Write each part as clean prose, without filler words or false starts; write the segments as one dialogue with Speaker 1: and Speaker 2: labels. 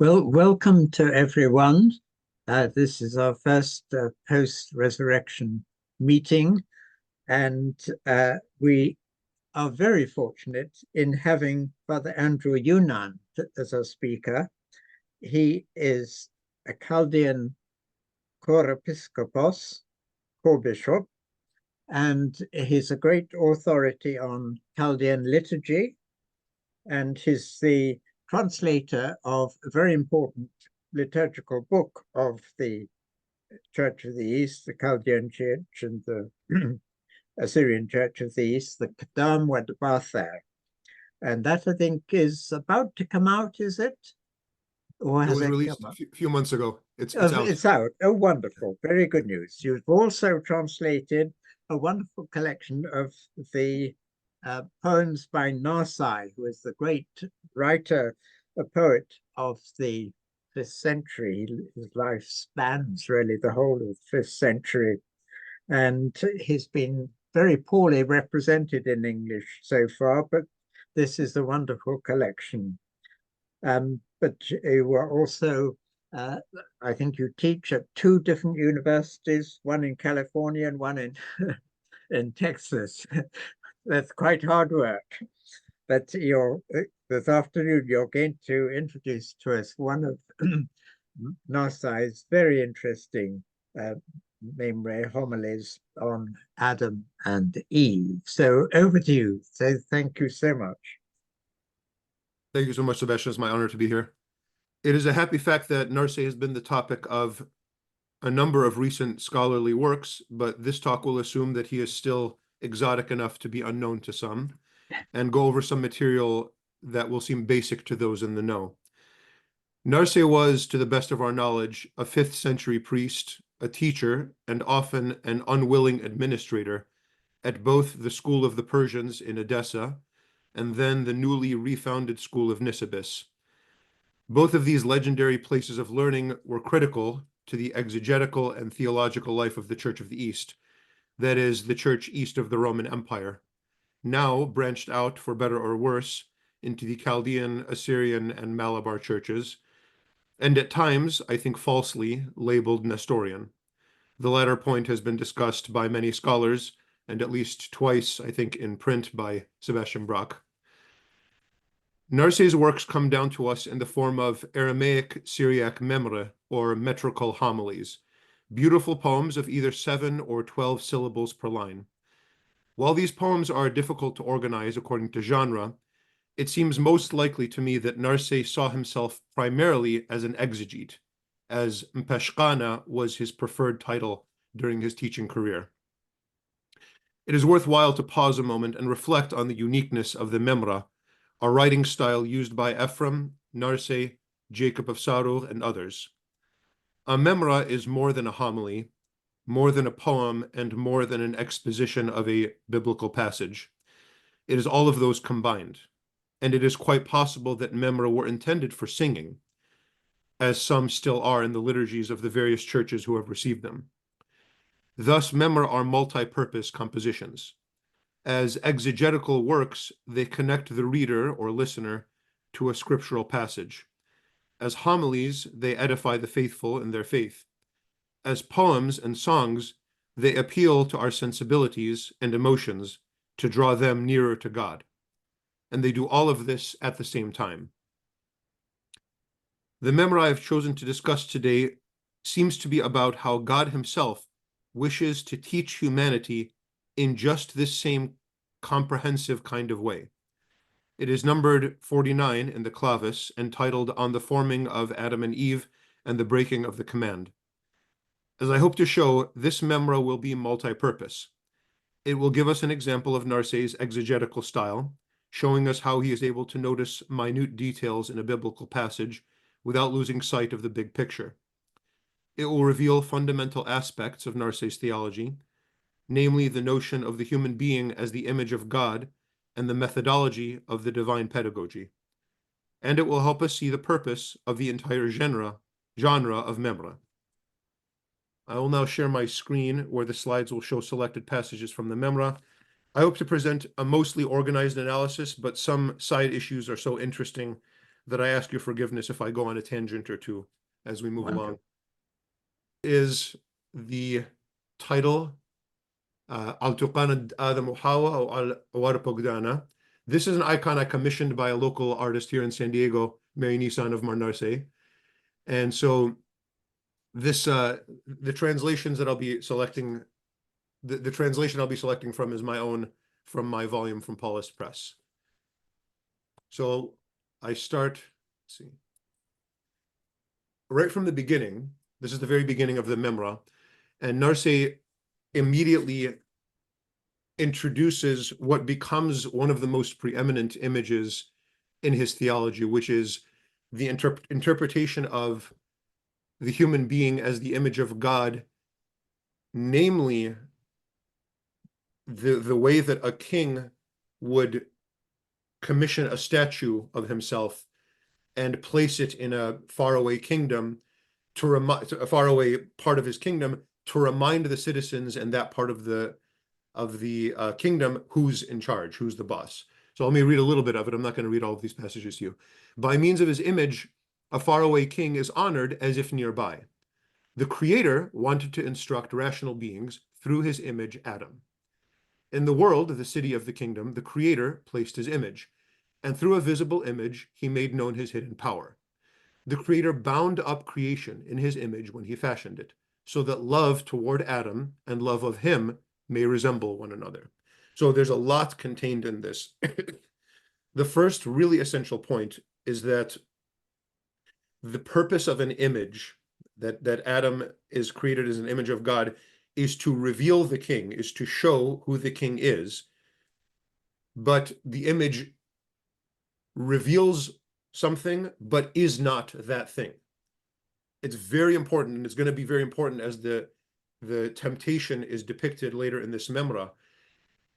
Speaker 1: Well, welcome to everyone. This is our first post-resurrection meeting, and we are very fortunate in having Father Andrew Younan as our speaker. He is a Chaldean chorepiscopos, chorbishop, and he's a great authority on Chaldean liturgy, and he's the translator of a very important liturgical book of the Church of the East, the Chaldean Church and the Assyrian Church of the East, the Kedam Wad Bather. And that, I think, is about to come out, is it?
Speaker 2: Or has it was released a few months ago. It's out.
Speaker 1: It's out. Oh, wonderful. Very good news. You've also translated a wonderful collection of the poems by Narsai, who is the great writer, a poet of the 5th century. His life spans really the whole of the 5th century. And he's been very poorly represented in English so far, but this is a wonderful collection. But you were also, I think you teach at 2 different universities, one in California and one in Texas. That's quite hard work. But this afternoon, you're going to introduce to us one of Narsai's very interesting Memra homilies on Adam and Eve. So over to you. So thank you so much.
Speaker 2: Thank you so much, Sebastian. It's my honor to be here. It is a happy fact that Narsai has been the topic of a number of recent scholarly works, but this talk will assume that he is still exotic enough to be unknown to some, and go over some material that will seem basic to those in the know. Narsai was, to the best of our knowledge, a 5th century priest, a teacher, and often an unwilling administrator at both the school of the Persians in Edessa and then the newly refounded school of Nisibis. Both of these legendary places of learning were critical to the exegetical and theological life of the Church of the East, that is, the Church east of the Roman Empire, now branched out, for better or worse, into the Chaldean, Assyrian, and Malabar churches, and at times, I think falsely, labeled Nestorian. The latter point has been discussed by many scholars, and at least twice, I think, in print by Sebastian Brock. Narsai's works come down to us in the form of Aramaic Syriac Memra, or metrical homilies, beautiful poems of either 7 or 12 syllables per line. While these poems are difficult to organize according to genre, it seems most likely to me that Narsai saw himself primarily as an exegete, as Mpeshkana was his preferred title during his teaching career. It is worthwhile to pause a moment and reflect on the uniqueness of the Memra, a writing style used by Ephraim, Narsai, Jacob of Sarur, and others. A Memra is more than a homily, more than a poem, and more than an exposition of a biblical passage. It is all of those combined, and it is quite possible that Memra were intended for singing, as some still are in the liturgies of the various churches who have received them. Thus, Memra are multi-purpose compositions. As exegetical works, they connect the reader or listener to a scriptural passage. As homilies, they edify the faithful in their faith. As poems and songs, they appeal to our sensibilities and emotions to draw them nearer to God. And they do all of this at the same time. The Memra I've chosen to discuss today seems to be about how God himself wishes to teach humanity in just this same comprehensive kind of way. It is numbered 49 in the clavis, entitled On the Forming of Adam and Eve and the Breaking of the Command. As I hope to show, this Memra will be multi-purpose. It will give us an example of Narsai's exegetical style, showing us how he is able to notice minute details in a biblical passage without losing sight of the big picture. It will reveal fundamental aspects of Narsai's theology, namely the notion of the human being as the image of God and the methodology of the Divine Pedagogy. And it will help us see the purpose of the entire genre of Memra. I will now share my screen where the slides will show selected passages from the Memra. I hope to present a mostly organized analysis, but some side issues are so interesting that I ask your forgiveness if I go on a tangent or two as we move
Speaker 1: Wonderful.
Speaker 2: along, is the title, Al Tuqan Adam Hawa or Al Pogdana. This is an icon I commissioned by a local artist here in San Diego, Mary Nissan of Narsai. And so this, the translations that I'll be selecting, the translation I'll be selecting from is my own, from my volume from Paulus Press. So I start, let's see, right from the beginning. This is the very beginning of the Memra, and Narsai immediately introduces what becomes one of the most preeminent images in his theology, which is the interpretation of the human being as the image of God, namely the way that a king would commission a statue of himself and place it in a faraway kingdom, to remind a faraway part of his kingdom, to remind the citizens and that part of the kingdom who's in charge, who's the boss. So let me read a little bit of it. I'm not going to read all of these passages to you. By means of his image, a faraway king is honored as if nearby. The Creator wanted to instruct rational beings through his image, Adam. In the world, the city of the kingdom, the Creator placed his image, and through a visible image, he made known his hidden power. The Creator bound up creation in his image when he fashioned it, so that love toward Adam and love of him may resemble one another. So there's a lot contained in this. The first really essential point is that the purpose of an image, that Adam is created as an image of God, is to reveal the king, is to show who the king is. But the image reveals something, but is not that thing. It's very important, and it's going to be very important as the temptation is depicted later in this Memra.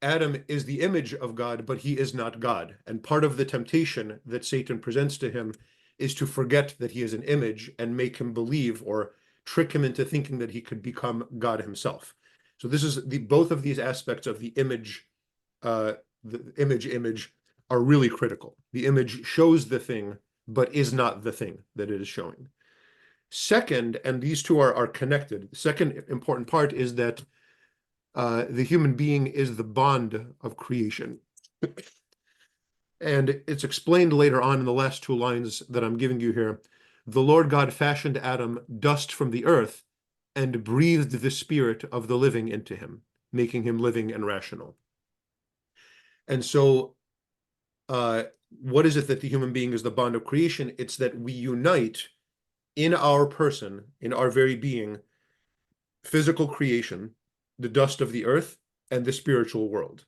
Speaker 2: Adam is the image of God, but he is not God. And part of the temptation that Satan presents to him is to forget that he is an image and make him believe or trick him into thinking that he could become God himself. So this is both of these aspects of the image, the image are really critical. The image shows the thing, but is not the thing that it is showing. Second, and these two are connected, the second important part is that the human being is the bond of creation. And it's explained later on in the last two lines that I'm giving you here. The Lord God fashioned Adam dust from the earth and breathed the spirit of the living into him, making him living and rational. And so what is it that the human being is the bond of creation? It's that we unite in our person, in our very being, physical creation, the dust of the earth, and the spiritual world.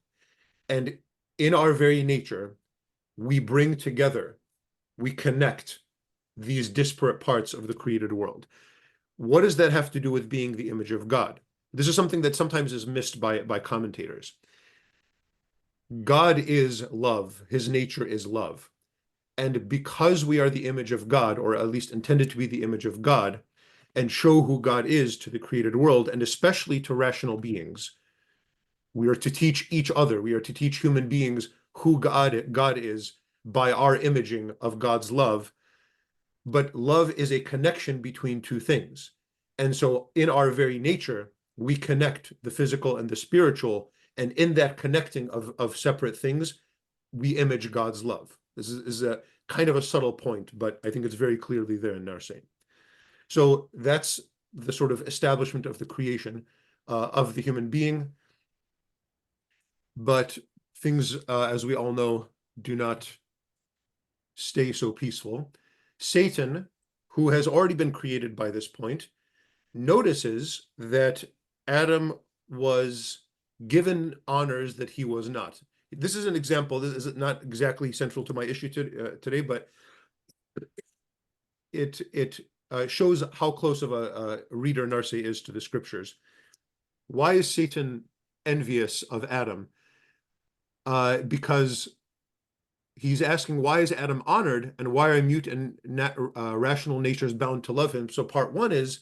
Speaker 2: And in our very nature, we bring together, we connect these disparate parts of the created world. What does that have to do with being the image of God? This is something that sometimes is missed by commentators. God is love. His nature is love. And because we are the image of God, or at least intended to be the image of God, and show who God is to the created world, and especially to rational beings, we are to teach each other, we are to teach human beings who God is by our imaging of God's love. But love is a connection between two things. And so in our very nature, we connect the physical and the spiritual, and in that connecting of separate things, we image God's love. This is a kind of a subtle point, but I think it's very clearly there in Narsai. So that's the sort of establishment of the creation of the human being. But things, as we all know, do not stay so peaceful. Satan, who has already been created by this point, notices that Adam was given honors that he was not. This is an example. This is not exactly central to my issue today, but it shows how close of a reader Narsai is to the scriptures. Why is Satan envious of Adam? Because he's asking, why is Adam honored, and why are mute and rational natures bound to love him? So part one is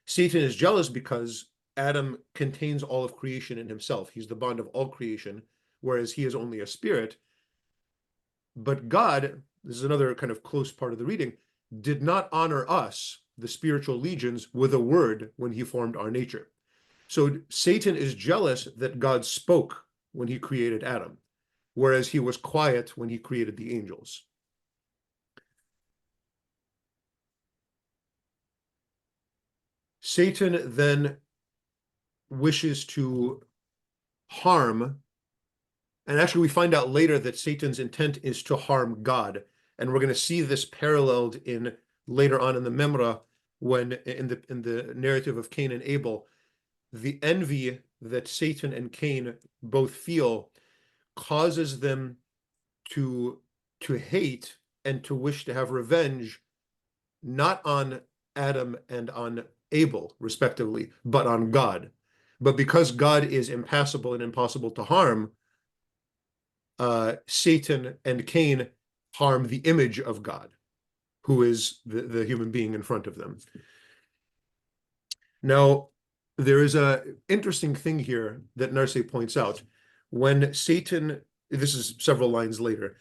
Speaker 2: Satan is jealous because Adam contains all of creation in himself. He's the bond of all creation, whereas he is only a spirit. But God, this is another kind of close part of the reading, did not honor us, the spiritual legions, with a word when he formed our nature. So Satan is jealous that God spoke when he created Adam, whereas he was quiet when he created the angels. Satan then wishes to harm, and actually we find out later that Satan's intent is to harm God. And we're going to see this paralleled in later on in the Memra, when in the narrative of Cain and Abel, the envy that Satan and Cain both feel causes them to hate and to wish to have revenge, not on Adam and on Abel, respectively, but on God. But because God is impassible and impossible to harm, Satan and Cain harm the image of God, who is the human being in front of them. Now, there is an interesting thing here that Narsai points out. When Satan, this is several lines later,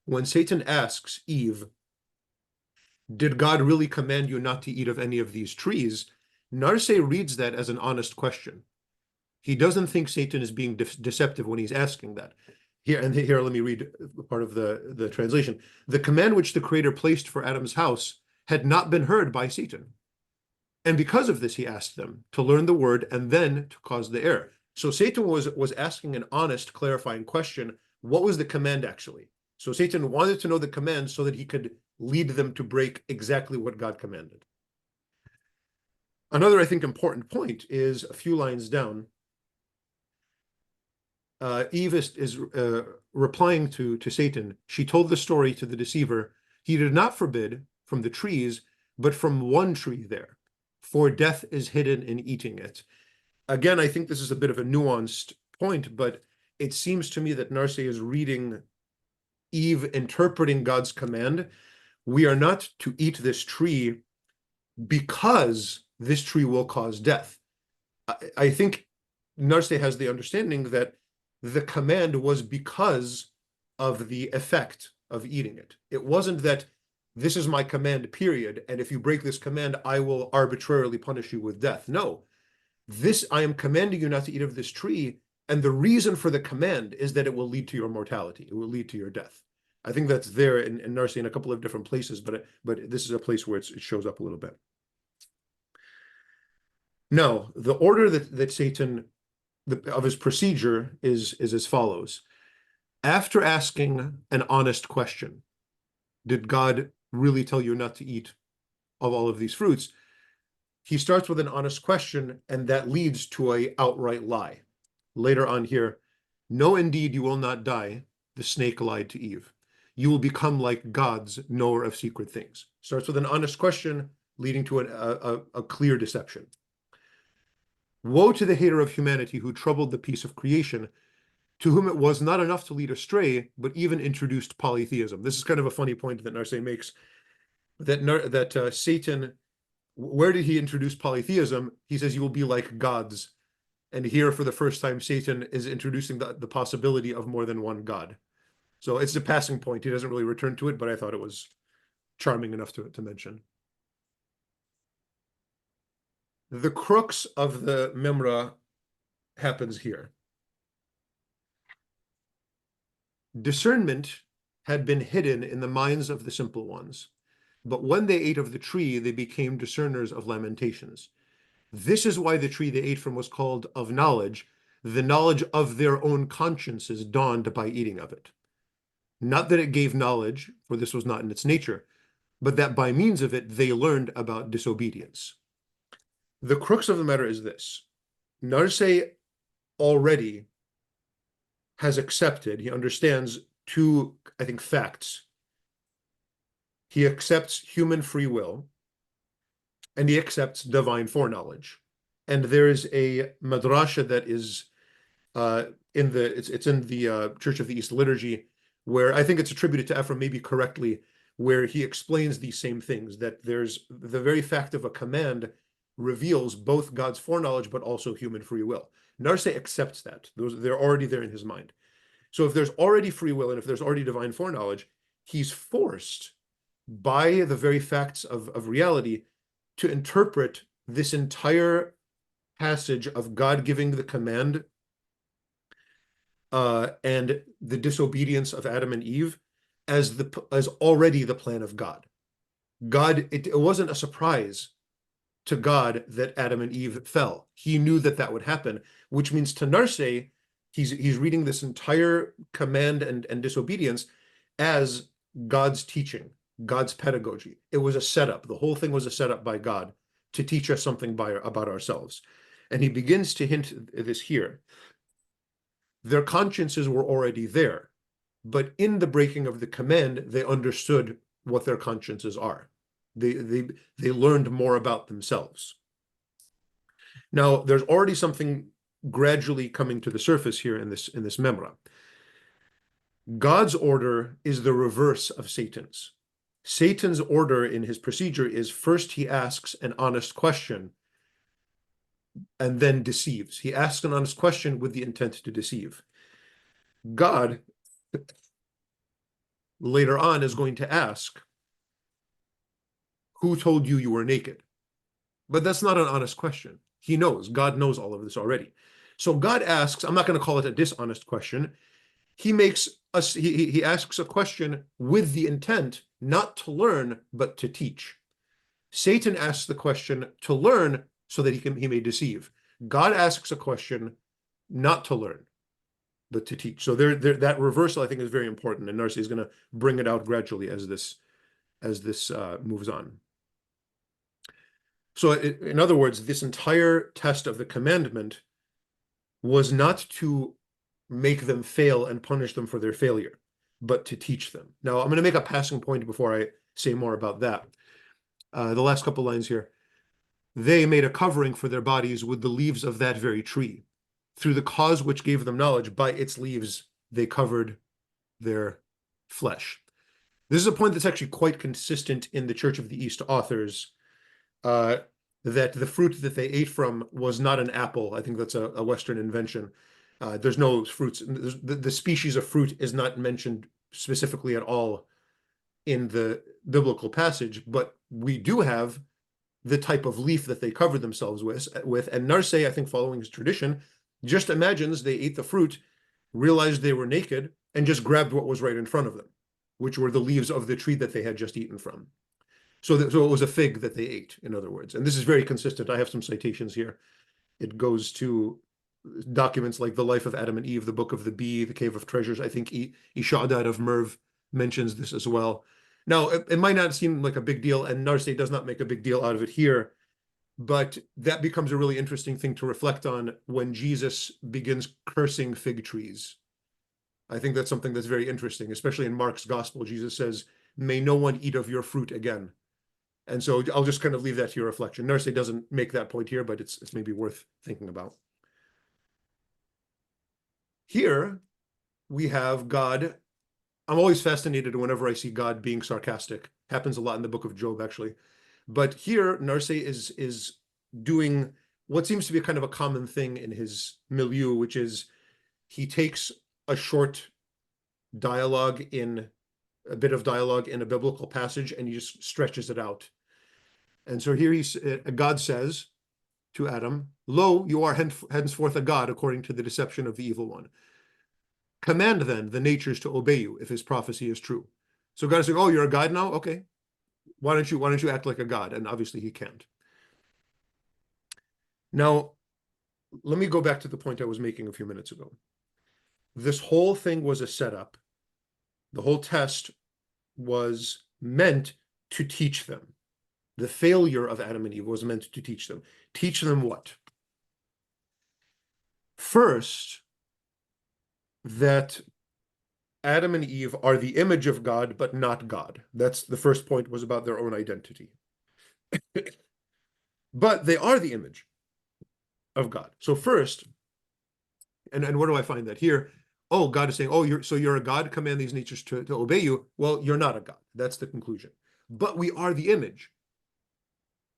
Speaker 2: when Satan asks Eve, did God really command you not to eat of any of these trees? Narsai reads that as an honest question. He doesn't think Satan is being deceptive when he's asking that. Here, let me read part of the translation. The command which the Creator placed for Adam's house had not been heard by Satan. And because of this, he asked them to learn the word and then to cause the error. So Satan was asking an honest, clarifying question. What was the command actually? So Satan wanted to know the command so that he could lead them to break exactly what God commanded. Another, I think, important point is a few lines down. Eve is replying to Satan. She told the story to the deceiver. He did not forbid from the trees, but from one tree there, for death is hidden in eating it. Again, I think this is a bit of a nuanced point, but it seems to me that Narsai is reading Eve interpreting God's command. We are not to eat this tree because this tree will cause death. I think Narsai has the understanding that the command was because of the effect of eating it. It wasn't that this is my command, period, and if you break this command, I will arbitrarily punish you with death. No, I am commanding you not to eat of this tree, and the reason for the command is that it will lead to your mortality. It will lead to your death. I think that's there in Narsai in a couple of different places, but this is a place where it shows up a little bit. Now, the order that Satan, of his procedure is as follows. After asking an honest question, did God really tell you not to eat of all of these fruits? He starts with an honest question, and that leads to an outright lie. Later on here, no, indeed, you will not die. The snake lied to Eve. You will become like gods, knower of secret things. Starts with an honest question, leading to a clear deception. Woe to the hater of humanity who troubled the peace of creation, to whom it was not enough to lead astray, but even introduced polytheism. This is kind of a funny point that Narsai makes, that Satan, where did he introduce polytheism? He says, you will be like gods. And here, for the first time, Satan is introducing the possibility of more than one god. So it's a passing point. He doesn't really return to it, but I thought it was charming enough to mention. The crux of the Memra happens here. Discernment had been hidden in the minds of the simple ones, but when they ate of the tree, they became discerners of lamentations. This is why the tree they ate from was called of knowledge. The knowledge of their own consciences dawned by eating of it. Not that it gave knowledge, for this was not in its nature, but that by means of it, they learned about disobedience. The crux of the matter is this. Narsai already has accepted, he understands two, I think, facts. He accepts human free will, and he accepts divine foreknowledge. And there is a madrasha that is in the Church of the East liturgy, where I think it's attributed to Ephraim, maybe correctly, where he explains these same things, that there's the very fact of a command reveals both God's foreknowledge, but also human free will. Narsai accepts that. They're already there in his mind. So if there's already free will, and if there's already divine foreknowledge, he's forced by the very facts of reality to interpret this entire passage of God giving the command and the disobedience of Adam and Eve as already the plan of God. It wasn't a surprise to God that Adam and Eve fell. He knew that that would happen, which means to Narsai, he's reading this entire command and disobedience as God's teaching, God's pedagogy. It was a setup. The whole thing was a setup by God to teach us something about ourselves. And he begins to hint this here. Their consciences were already there, but in the breaking of the command, they understood what their consciences are. They learned more about themselves. Now, there's already something gradually coming to the surface here in this Memra. God's order is the reverse of Satan's. Satan's order in his procedure is first he asks an honest question and then deceives. He asks an honest question with the intent to deceive. God, later on, is going to ask, who told you you were naked? But that's not an honest question. He knows. God knows all of this already. So God asks, I'm not going to call it a dishonest question. He asks a question with the intent not to learn, but to teach. Satan asks the question to learn so that he may deceive. God asks a question not to learn, but to teach. So that reversal, I think, is very important, and Narsai is going to bring it out gradually as this moves on. So, in other words, this entire test of the commandment was not to make them fail and punish them for their failure, but to teach them. Now, I'm going to make a passing point before I say more about that. The last couple lines here. They made a covering for their bodies with the leaves of that very tree. Through the cause which gave them knowledge, by its leaves they covered their flesh. This is a point that's actually quite consistent in the Church of the East authors, that the fruit that they ate from was not an apple. I think that's a Western invention. There's no fruits. The species of fruit is not mentioned specifically at all in the biblical passage, but we do have the type of leaf that they covered themselves with. And Narsai, I think, following his tradition, just imagines they ate the fruit, realized they were naked, and just grabbed what was right in front of them, which were the leaves of the tree that they had just eaten from. So it was a fig that they ate, in other words. And this is very consistent. I have some citations here. It goes to documents like the Life of Adam and Eve, the Book of the Bee, the Cave of Treasures. I think Ishadad of Merv mentions this as well. Now, it might not seem like a big deal, and Narsai does not make a big deal out of it here, but that becomes a really interesting thing to reflect on when Jesus begins cursing fig trees. I think that's something that's very interesting, especially in Mark's gospel. Jesus says, "May no one eat of your fruit again." And so I'll just kind of leave that to your reflection. Narsai doesn't make that point here, but it's maybe worth thinking about. Here we have God. I'm always fascinated whenever I see God being sarcastic. Happens a lot in the book of Job, actually. But here, Narsai is doing what seems to be kind of a common thing in his milieu, which is he takes a bit of dialogue in a biblical passage, and he just stretches it out. And so here God says to Adam, "Lo, you are henceforth a god, according to the deception of the evil one. Command then the natures to obey you, if his prophecy is true." So God is saying, "Oh, you're a god now? Okay. Why don't you act like a god?" And obviously he can't. Now, let me go back to the point I was making a few minutes ago. This whole thing was a setup. The whole test was meant to teach them. The failure of Adam and Eve was meant to teach them. Teach them what? First, that Adam and Eve are the image of God, but not God. That's the first point, was about their own identity. But they are the image of God. So first, and where do I find that? Here, oh, God is saying, oh, you're a God, command these natures to obey you. Well, you're not a God. That's the conclusion. But we are the image.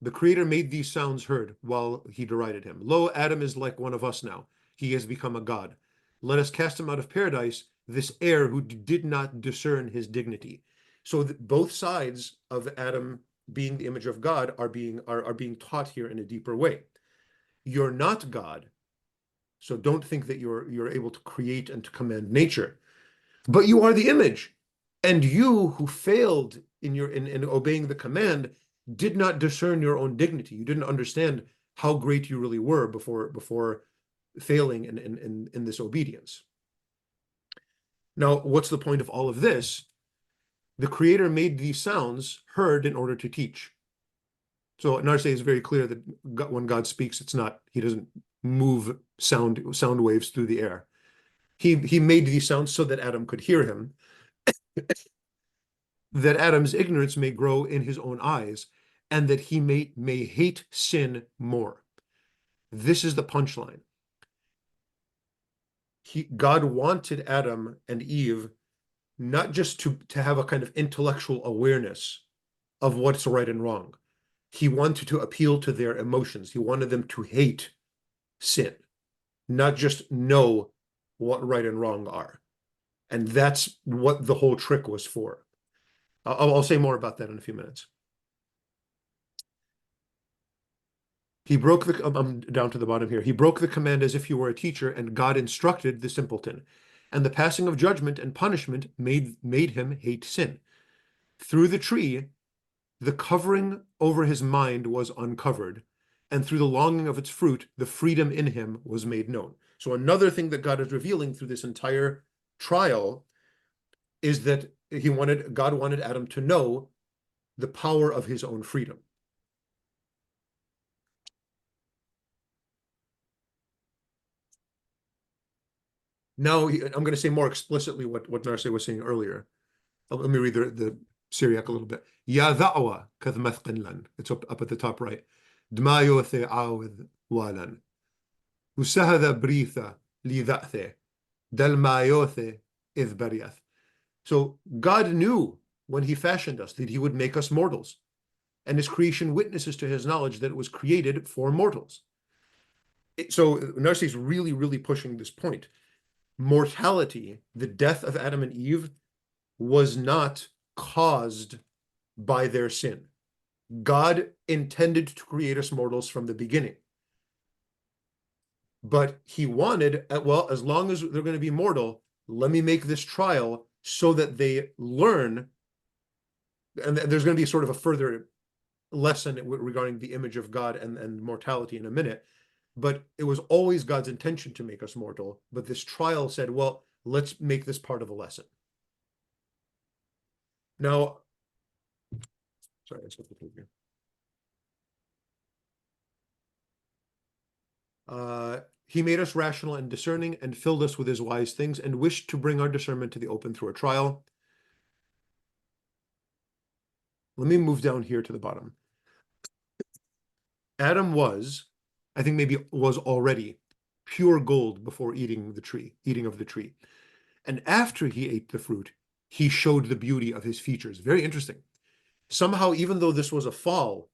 Speaker 2: The Creator made these sounds heard while he derided him. Lo, Adam is like one of us now. He has become a God. Let us cast him out of paradise, this heir who did not discern his dignity. So both sides of Adam being the image of God are being taught here in a deeper way. You're not God, so don't think that you're able to create and to command nature, but you are the image, and you who failed in obeying the command did not discern your own dignity. You didn't understand how great you really were before failing in this obedience. Now, what's the point of all of this? The Creator made these sounds heard in order to teach. So Narsai is very clear that when God speaks, he doesn't move sound waves through the air. He made these sounds so that Adam could hear him, that Adam's ignorance may grow in his own eyes, and that he may hate sin more. This is the punchline. God wanted Adam and Eve not just to have a kind of intellectual awareness of what's right and wrong. He wanted to appeal to their emotions. He wanted them to hate sin, not just know what right and wrong are. And that's what the whole trick was for. I'll say more about that in a few minutes. He broke I'm down to the bottom here. He broke the command as if he were a teacher, and God instructed the simpleton. And the passing of judgment and punishment made him hate sin. Through the tree, the covering over his mind was uncovered, and through the longing of its fruit, the freedom in him was made known. So another thing that God is revealing through this entire trial is that God wanted Adam to know the power of his own freedom. Now, I'm going to say more explicitly what Narsai was saying earlier. Let me read the Syriac a little bit. Ya da'wa kathmath qinlan. It's up at the top right. Dmayo the awid walan. Usahada britha li da'the. Del mayothe ith bariath. So God knew when he fashioned us that he would make us mortals. And his creation witnesses to his knowledge that it was created for mortals. So Narsai is really, really pushing this point. Mortality, the death of Adam and Eve, was not caused by their sin. God intended to create us mortals from the beginning. But he wanted, well, as long as they're going to be mortal, let me make this trial so that they learn. And there's going to be sort of a further lesson regarding the image of God and mortality in a minute. But it was always God's intention to make us mortal. But this trial said, well, let's make this part of a lesson. Now, sorry, I skipped the thing here. He made us rational and discerning and filled us with his wise things and wished to bring our discernment to the open through a trial. Let me move down here to the bottom. Adam was, I think maybe was already pure gold before eating of the tree. And after he ate the fruit, he showed the beauty of his features. Very interesting. Somehow, even though this was a fall,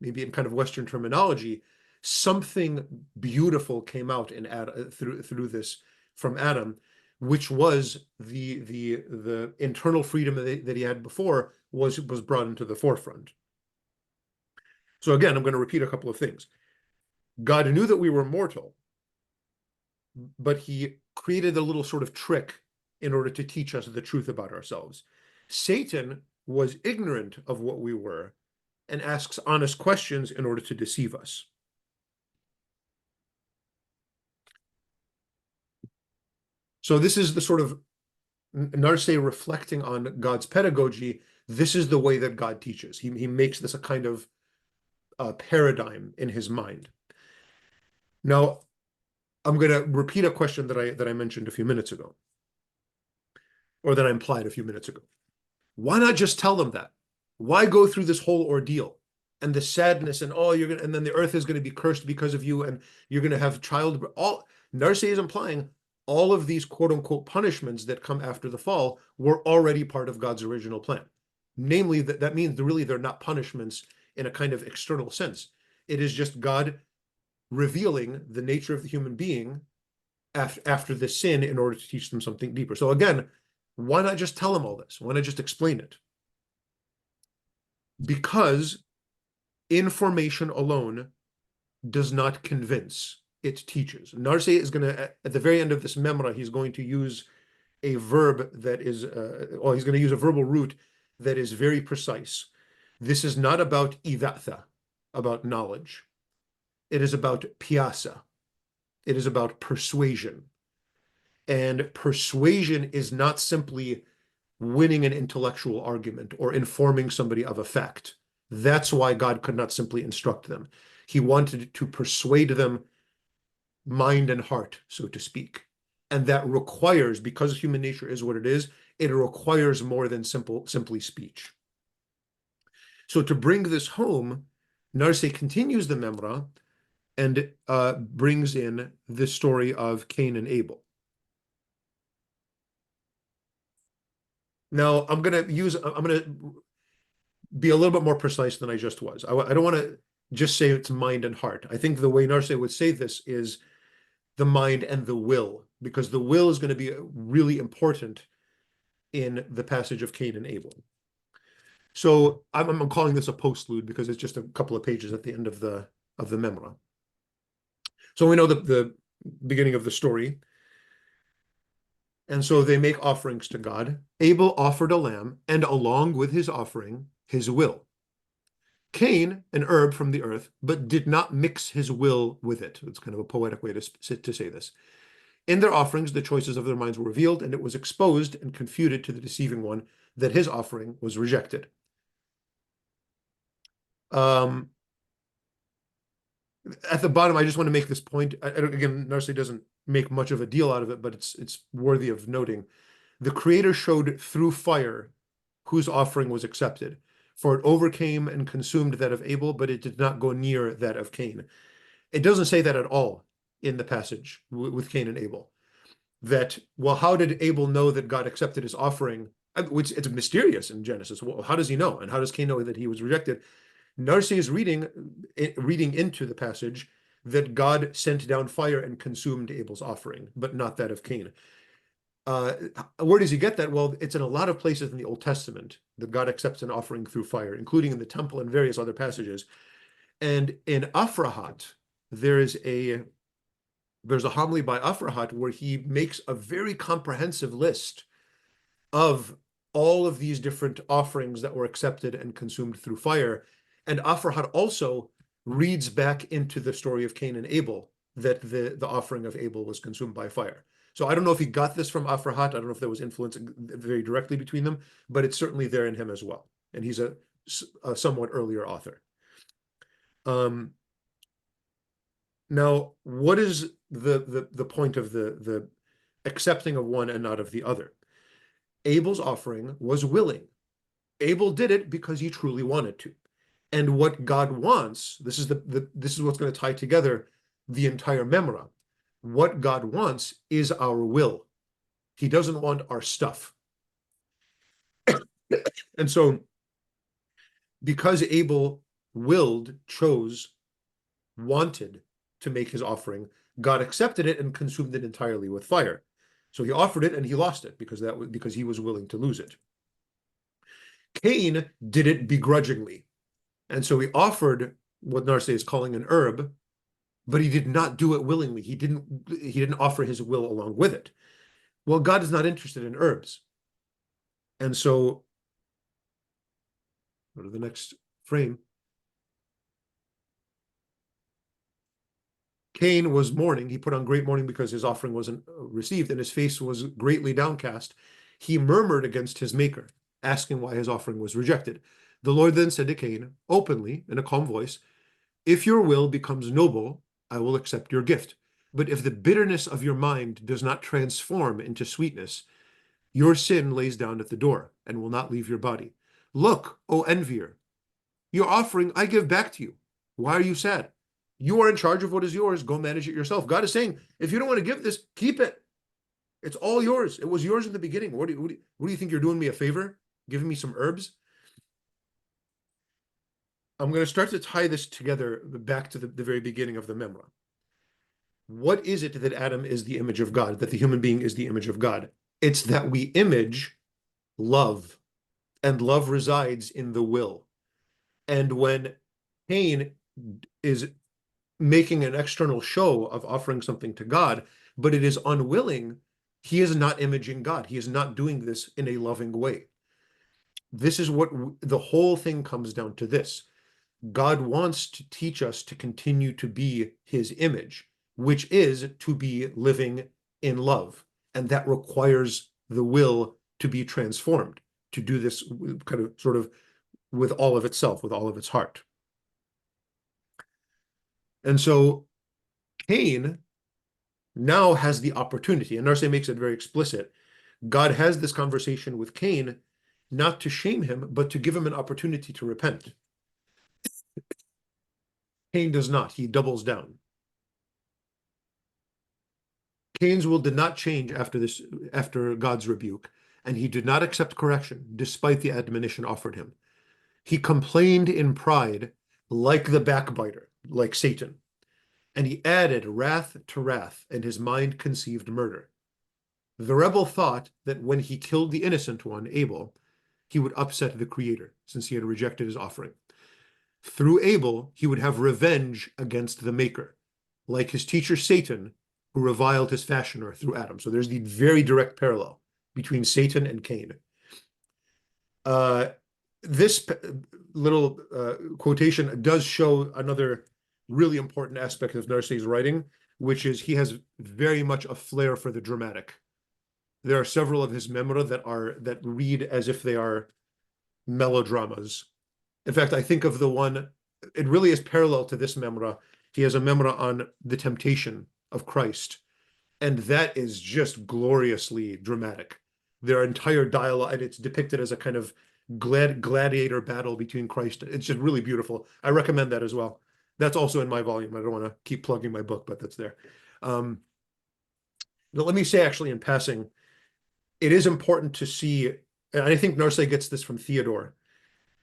Speaker 2: maybe in kind of Western terminology, something beautiful came out in Adam, through this from Adam, which was the internal freedom that he had before was brought into the forefront. So again, I'm going to repeat a couple of things. God knew that we were mortal, but he created a little sort of trick in order to teach us the truth about ourselves. Satan was ignorant of what we were and asks honest questions in order to deceive us. So this is the sort of Narsai reflecting on God's pedagogy. This is the way that God teaches. He makes this a kind of paradigm in his mind. Now, I'm going to repeat a question that I mentioned a few minutes ago, or that I implied a few minutes ago. Why not just tell them that? Why go through this whole ordeal and the sadness and and then the earth is going to be cursed because of you and you're going to have Narsai is implying all of these quote unquote punishments that come after the fall were already part of God's original plan. Namely, that means really they're not punishments in a kind of external sense. It is just God revealing the nature of the human being after the sin in order to teach them something deeper. So again, Why not just tell him all this? Why not just explain it? Because information alone does not convince, it teaches. Narsai is going to, at the very end of this Memra, he's going to use a verb that is, or he's going to use a verbal root that is very precise. This is not about idatha, about knowledge. It is about piasa. It is about persuasion. And persuasion is not simply winning an intellectual argument or informing somebody of a fact. That's why God could not simply instruct them. He wanted to persuade them mind and heart, so to speak. And that requires, because human nature is what it is, it requires more than simply speech. So to bring this home, Narsai continues the Memra and brings in the story of Cain and Abel. Now, I'm going to be a little bit more precise than I just was. I don't want to just say it's mind and heart. I think the way Narsai would say this is the mind and the will, because the will is going to be really important in the passage of Cain and Abel. So I'm calling this a postlude because it's just a couple of pages at the end of the Memra. So we know the beginning of the story. And so they make offerings to God. Abel offered a lamb, and along with his offering, his will. Cain, an herb from the earth, but did not mix his will with it. It's kind of a poetic way to say this. In their offerings, the choices of their minds were revealed, and it was exposed and confuted to the deceiving one that his offering was rejected. At the bottom, I just want to make this point. Again, Narsai doesn't make much of a deal out of it, but it's worthy of noting. The Creator showed through fire whose offering was accepted, for it overcame and consumed that of Abel, but it did not go near that of Cain. It doesn't say that at all in the passage with Cain and Abel. That, well, how did Abel know that God accepted his offering? Which it's mysterious in Genesis. Well, how does he know? And how does Cain know that he was rejected? Narsai is reading into the passage that God sent down fire and consumed Abel's offering, but not that of Cain. Where does he get that? Well, it's in a lot of places in the Old Testament that God accepts an offering through fire, including in the temple and various other passages. And in Afrahat, there's a homily by Afrahat where he makes a very comprehensive list of all of these different offerings that were accepted and consumed through fire. And Afrahat also reads back into the story of Cain and Abel that the offering of Abel was consumed by fire. So I don't know if he got this from Afrahat. I don't know if there was influence very directly between them, but it's certainly there in him as well. And he's a somewhat earlier author. Now, what is the point of the accepting of one and not of the other? Abel's offering was willing. Abel did it because he truly wanted to. And what God wants, this is what's going to tie together the entire Memra. What God wants is our will. He doesn't want our stuff. And so, because Abel willed, chose, wanted to make his offering, God accepted it and consumed it entirely with fire. So he offered it and he lost it because he was willing to lose it. Cain did it begrudgingly. And so he offered what Narsai is calling an herb, but he did not do it willingly. He didn't offer his will along with it. Well, God is not interested in herbs. And so, go to the next frame. Cain was mourning. He put on great mourning because his offering wasn't received, and his face was greatly downcast. He murmured against his maker, asking why his offering was rejected. The Lord then said to Cain, openly, in a calm voice, if your will becomes noble, I will accept your gift. But if the bitterness of your mind does not transform into sweetness, your sin lays down at the door and will not leave your body. Look, O envier, your offering I give back to you. Why are you sad? You are in charge of what is yours. Go manage it yourself. God is saying, if you don't want to give this, keep it. It's all yours. It was yours in the beginning. What do you think you're doing me a favor? Giving me some herbs? I'm going to start to tie this together back to the very beginning of the Memra. What is it that Adam is the image of God, that the human being is the image of God? It's that we image love, and love resides in the will. And when Cain is making an external show of offering something to God, but it is unwilling, he is not imaging God. He is not doing this in a loving way. This is what the whole thing comes down to this. God wants to teach us to continue to be his image, which is to be living in love. And that requires the will to be transformed, to do this kind of sort of with all of itself, with all of its heart. And so Cain now has the opportunity, and Narsai makes it very explicit. God has this conversation with Cain, not to shame him, but to give him an opportunity to repent. Cain does not. He doubles down. Cain's will did not change after God's rebuke, and he did not accept correction, despite the admonition offered him. He complained in pride, like the backbiter, like Satan, and he added wrath to wrath, and his mind conceived murder. The rebel thought that when he killed the innocent one, Abel, he would upset the Creator, since he had rejected his offering. Through Abel, he would have revenge against the Maker, like his teacher Satan, who reviled his fashioner through Adam. So there's the very direct parallel between Satan and Cain. This little quotation does show another really important aspect of Narsai's writing, which is he has very much a flair for the dramatic. There are several of his Memra that read as if they are melodramas. In fact, I think of the one, it really is parallel to this Memra. He has a Memra on the temptation of Christ, and that is just gloriously dramatic. Their entire dialogue, and it's depicted as a kind of gladiator battle between Christ. It's just really beautiful. I recommend that as well. That's also in my volume. I don't want to keep plugging my book, but that's there. But let me say, actually, in passing, it is important to see, and I think Narsai gets this from Theodore,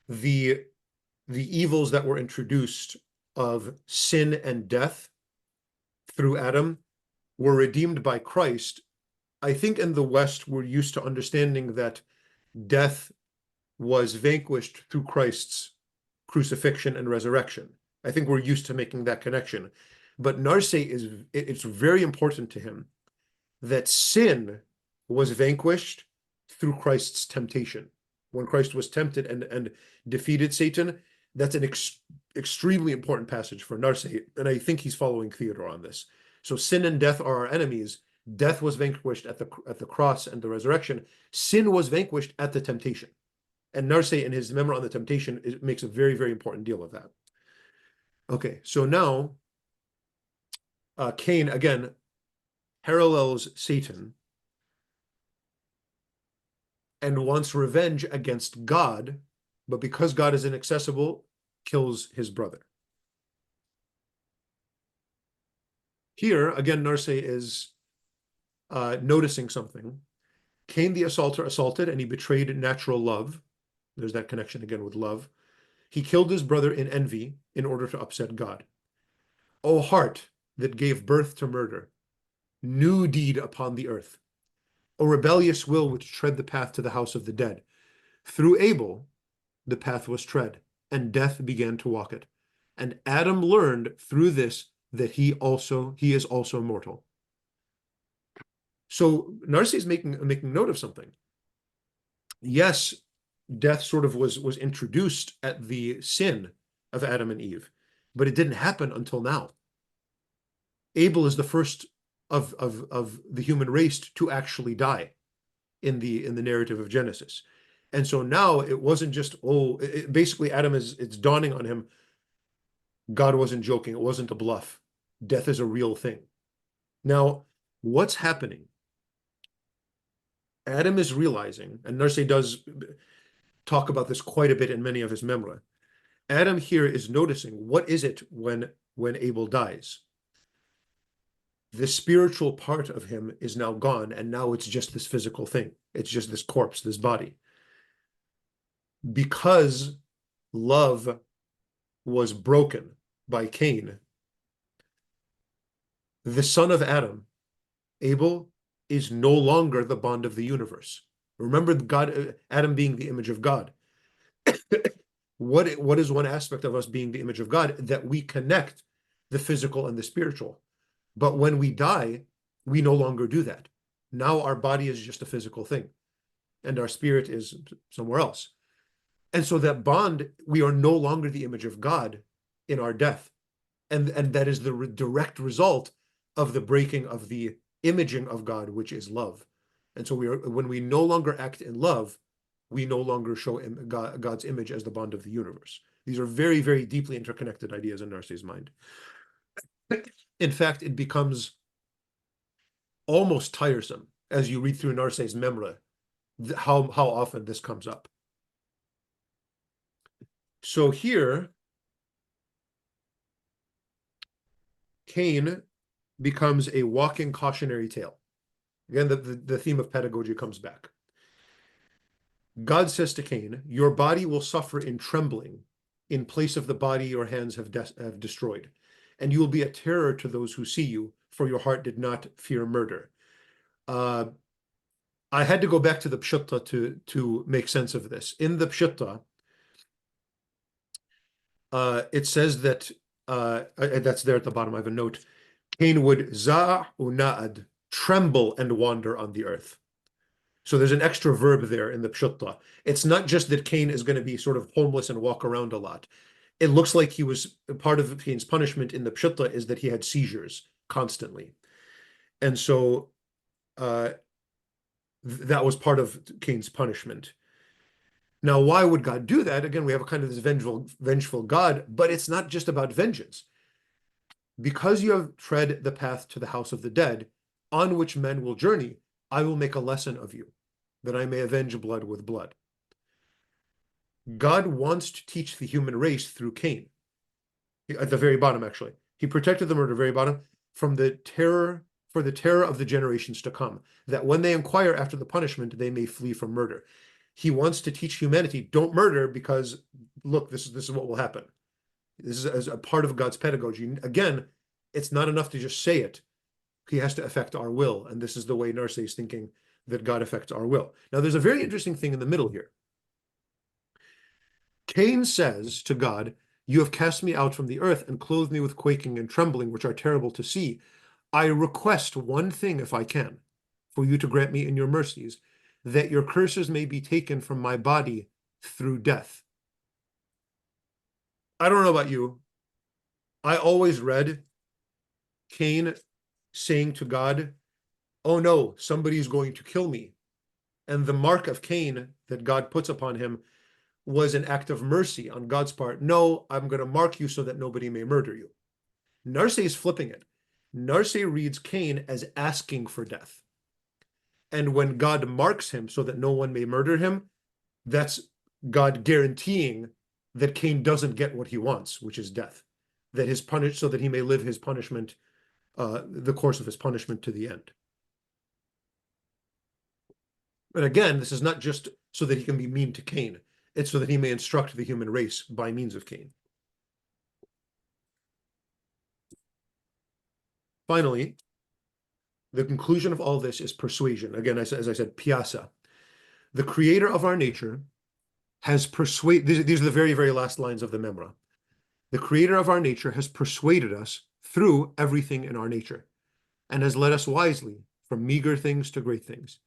Speaker 2: the evils that were introduced of sin and death through Adam were redeemed by Christ. I think in the West, we're used to understanding that death was vanquished through Christ's crucifixion and resurrection. I think we're used to making that connection. But Narsai it's very important to him that sin was vanquished through Christ's temptation. When Christ was tempted and defeated Satan, that's an extremely important passage for Narsai, and I think he's following Theodore on this. So sin and death are our enemies. Death was vanquished at the cross and the resurrection. Sin was vanquished at the temptation. And Narsai, in his Memra on the temptation, makes a very, very important deal of that. Okay, so now Cain, again, parallels Satan and wants revenge against God, but because God is inaccessible, kills his brother. Here, again, Narsai is noticing something. Cain the assaulter assaulted, and he betrayed natural love. There's that connection again with love. He killed his brother in envy in order to upset God. O heart that gave birth to murder, new deed upon the earth. O rebellious will which tread the path to the house of the dead. Through Abel, the path was tread, and death began to walk it. And Adam learned through this that he is also mortal. So Narsai is making note of something. Yes, death sort of was introduced at the sin of Adam and Eve, but it didn't happen until now. Abel is the first of the human race to actually die in the narrative of Genesis. And so now it wasn't just, basically Adam it's dawning on him, God wasn't joking, it wasn't a bluff. Death is a real thing. Now, what's happening? Adam is realizing, and Narsai does talk about this quite a bit in many of his Memra. Adam here is noticing, what is it when Abel dies? The spiritual part of him is now gone, and now it's just this physical thing. It's just this corpse, this body. Because love was broken by Cain, the son of Adam, Abel, is no longer the bond of the universe. Remember Adam being the image of God. What is one aspect of us being the image of God? That we connect the physical and the spiritual. But when we die, we no longer do that. Now our body is just a physical thing, and our spirit is somewhere else. And so that bond, we are no longer the image of God in our death. And that is the direct result of the breaking of the imaging of God, which is love. And so when we no longer act in love, we no longer show God's image as the bond of the universe. These are very, very deeply interconnected ideas in Narsai's mind. In fact, it becomes almost tiresome as you read through Narsai's Memra, how often this comes up. So here, Cain becomes a walking cautionary tale. Again, the theme of pedagogy comes back. God says to Cain, your body will suffer in trembling in place of the body your hands have destroyed, and you will be a terror to those who see you, for your heart did not fear murder. I had to go back to the Pshitta to make sense of this. In the Pshitta, it says that, that's there at the bottom, I have a note, Cain would za' una'ad, tremble and wander on the earth. So there's an extra verb there in the Pshitta. It's not just that Cain is going to be sort of homeless and walk around a lot. It looks like he was, part of Cain's punishment in the Pshitta is that he had seizures constantly. And so that was part of Cain's punishment. Now, why would God do that? Again, we have a kind of this vengeful God, but it's not just about vengeance. Because you have tread the path to the house of the dead, on which men will journey, I will make a lesson of you, that I may avenge blood with blood. God wants to teach the human race through Cain. At the very bottom, actually. He protected them at the very bottom from the terror, for the terror of the generations to come, that when they inquire after the punishment, they may flee from murder. He wants to teach humanity, don't murder, because look, this is what will happen. This is as a part of God's pedagogy. Again, it's not enough to just say it. He has to affect our will. And this is the way Narsai is thinking that God affects our will. Now, there's a very interesting thing in the middle here. Cain says to God, you have cast me out from the earth and clothed me with quaking and trembling, which are terrible to see. I request one thing, if I can, for you to grant me in your mercies, that your curses may be taken from my body through death. I don't know about you. I always read Cain saying to God, oh no, somebody's going to kill me. And the mark of Cain that God puts upon him was an act of mercy on God's part. No, I'm going to mark you so that nobody may murder you. Narsai is flipping it. Narsai reads Cain as asking for death. And when God marks him so that no one may murder him, that's God guaranteeing that Cain doesn't get what he wants, which is death. That his punished so that he may live his punishment, the course of his punishment to the end. And again, this is not just so that he can be mean to Cain. It's so that he may instruct the human race by means of Cain. Finally, the conclusion of all this is persuasion. Again, as I said, piasa. The creator of our nature has persuaded, these are the very, very last lines of the Memra. The creator of our nature has persuaded us through everything in our nature and has led us wisely from meager things to great things,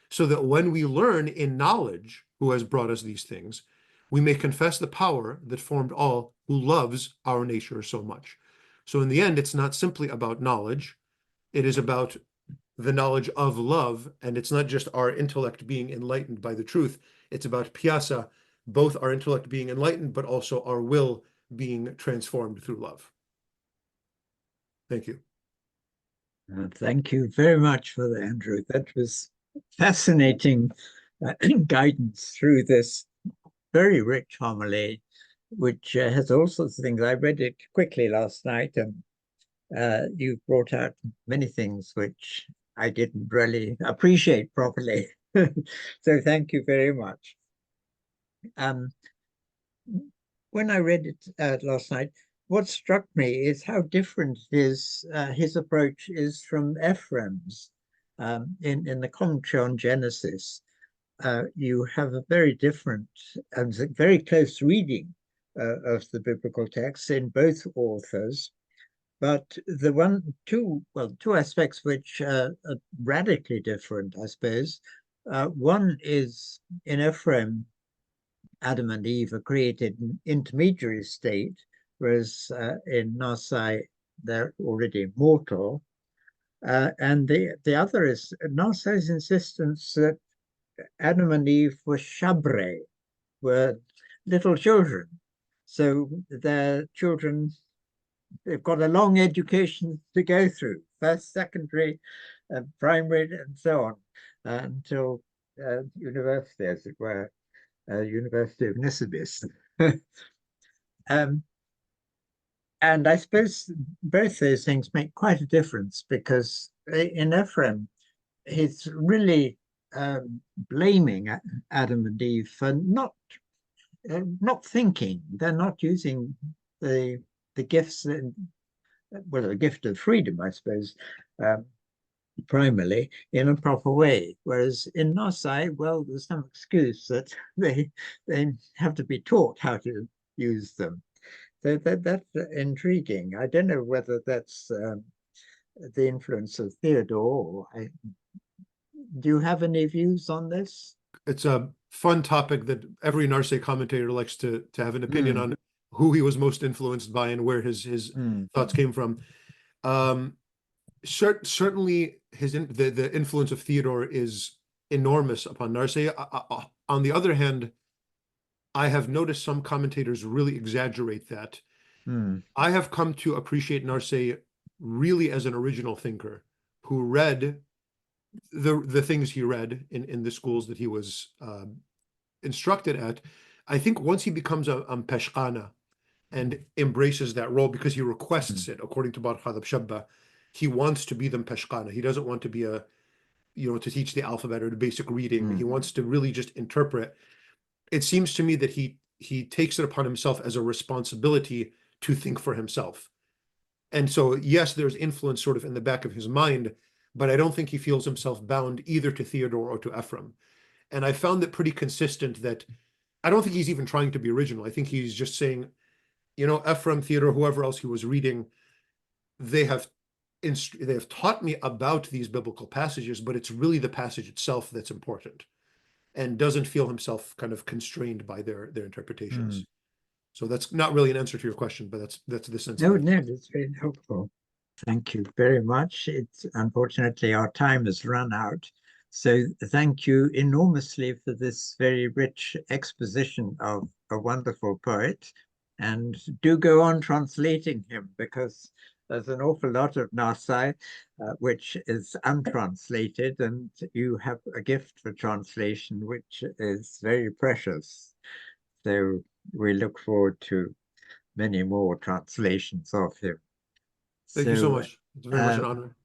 Speaker 2: so that when we learn in knowledge who has brought us these things, we may confess the power that formed all who loves our nature so much. So in the end, it's not simply about knowledge. It is about the knowledge of love, and it's not just our intellect being enlightened by the truth. It's about piasa, both our intellect being enlightened, but also our will being transformed through love. Thank you.
Speaker 1: Thank you very much for that, Andrew. That was fascinating guidance through this very rich homily, which has all sorts of things. I read it quickly last night, and you brought out many things which I didn't really appreciate properly. So thank you very much. When I read it last night, what struck me is how different his approach is from Ephraim's. in the commentary on Genesis, you have a very different and very close reading of the biblical text in both authors. But the two aspects which are radically different, I suppose. One is in Ephraim, Adam and Eve are created in intermediary state, whereas in Narsai, they're already mortal. And the other is Narsai's insistence that Adam and Eve were shabre, were little children. So their children, they've got a long education to go through, first, secondary, primary, and so on, until university, as it were, University of Nisibis. And I suppose both those things make quite a difference, because in Ephraim, he's really blaming Adam and Eve for not thinking. They're not using the gifts, well, the gift of freedom, I suppose, primarily in a proper way. Whereas in Narsai, well, there's no excuse that they have to be taught how to use them. So that's intriguing. I don't know whether that's the influence of Theodore. Do you have any views on this?
Speaker 2: It's a fun topic that every Narsai commentator likes to have an opinion on, who he was most influenced by and where his thoughts came from. Certainly, the influence of Theodore is enormous upon Narsai. On the other hand, I have noticed some commentators really exaggerate that. I have come to appreciate Narsai really as an original thinker who read the things he read in the schools that he was instructed at. I think once he becomes a Peshkana and embraces that role, because he requests it, according to Bar Khadab Shabba, he wants to be the Peshkana. He doesn't want to be to teach the alphabet or the basic reading. He wants to really just interpret. It seems to me that he takes it upon himself as a responsibility to think for himself. And so, yes, there's influence sort of in the back of his mind, but I don't think he feels himself bound either to Theodore or to Ephraim. And I found it pretty consistent that I don't think he's even trying to be original. I think he's just saying, Ephraim, Theodore, whoever else he was reading, they have taught me about these biblical passages, but it's really the passage itself that's important, and doesn't feel himself kind of constrained by their interpretations. So that's not really an answer to your question, but that's the sense.
Speaker 1: No, that's very helpful. Thank you very much. It's unfortunately our time has run out. So thank you enormously for this very rich exposition of a wonderful poet. And do go on translating him, because there's an awful lot of Narsai which is untranslated, and you have a gift for translation which is very precious. So we look forward to many more translations of him.
Speaker 2: Thank you so much. It's very much an honor.